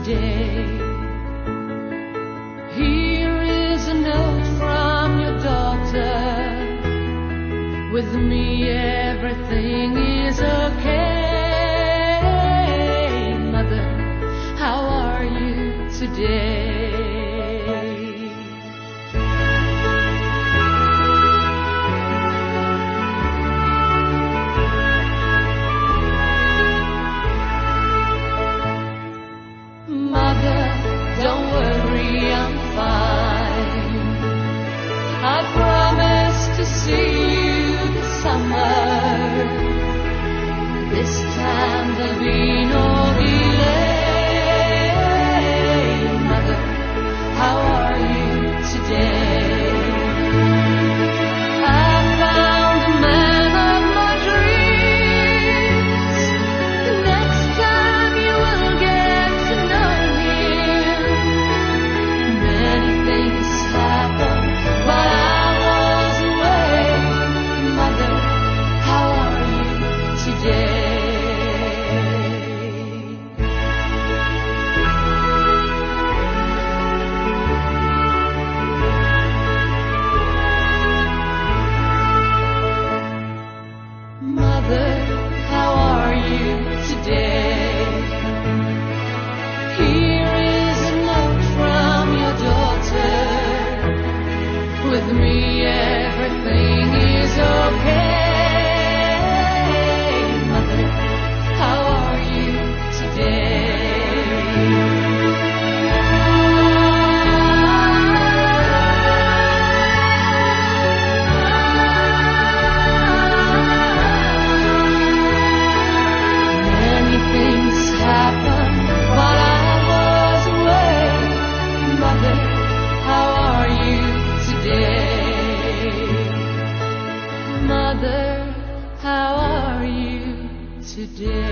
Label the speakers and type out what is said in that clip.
Speaker 1: today. Here is a note from your daughter. With me everything is okay. Mother, how are you today? Mother, don't worry, I'm fine. I promise to see you this summer. This time there'll be no delay. Mother, how are you today? I found the man of my dreams. The next time you will get to know him. Many things happen while I was away. Mother, how are you today? Mother, how are you today? Here is a note from your daughter. With me everything is okay. Mother, how are you today? Many things happened while I was away. Mother, how are you today? Mother, how are you today?